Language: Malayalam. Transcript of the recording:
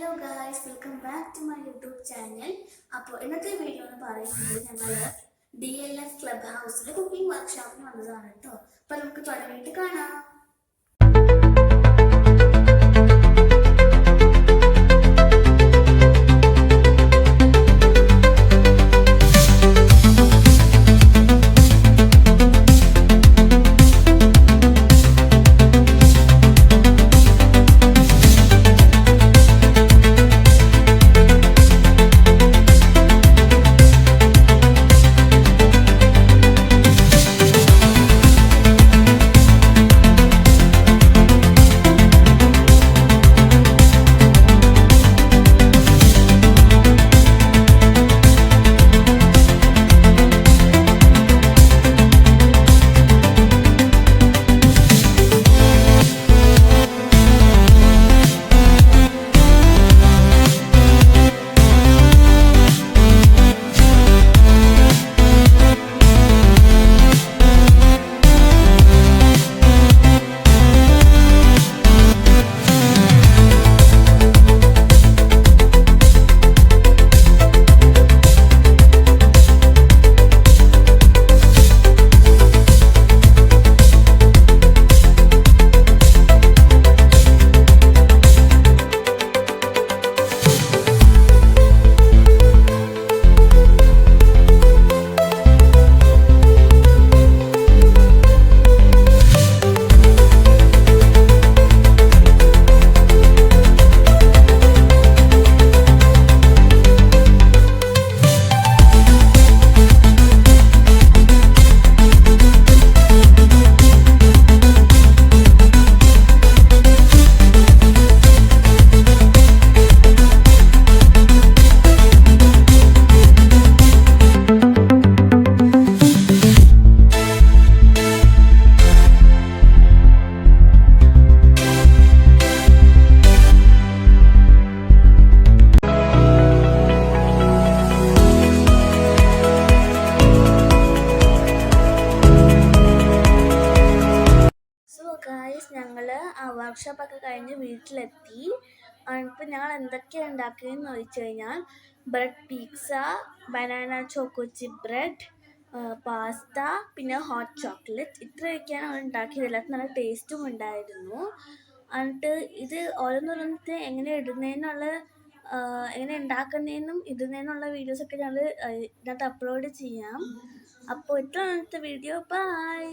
Hello guys, welcome back to my YouTube channel. അപ്പോൾ ഇന്നത്തെ വീഡിയോ എന്ന് പറയുന്നത് ഞങ്ങൾ DLF ക്ലബ് ഹൗസിൽ കുക്കിംഗ് വർക്ക്ഷോപ്പിന് വന്നതാണ് കേട്ടോ. അപ്പോൾ നമുക്ക് തുടങ്ങിയിട്ട് കാണാം. ഞങ്ങൾ വർക്ക്ഷോപ്പൊക്കെ കഴിഞ്ഞ് വീട്ടിലെത്തി. ഇപ്പം ഞങ്ങൾ എന്തൊക്കെയാണ് ഉണ്ടാക്കിയതെന്ന് ചോദിച്ചു കഴിഞ്ഞാൽ bread pizza, banana choco chip bread, pasta, പിന്നെ ഹോട്ട് ചോക്ലേറ്റ്, ഇത്രയൊക്കെയാണ് അവൾ ഉണ്ടാക്കിയത്. എല്ലാവർക്കും നല്ല ടേസ്റ്റും ഉണ്ടായിരുന്നു. എന്നിട്ട് ഇത് ഓരോന്നോരോന്നത്തെ എങ്ങനെ ഇടുന്നതെന്നുള്ള എങ്ങനെ ഉണ്ടാക്കുന്നതെന്നും ഇടുന്നതെന്നുള്ള വീഡിയോസൊക്കെ ഞങ്ങൾ ഇതിനകത്ത് അപ്ലോഡ് ചെയ്യാം. അപ്പോൾ ഇത്രയാണ് ഇന്നത്തെ വീഡിയോ. ബൈ.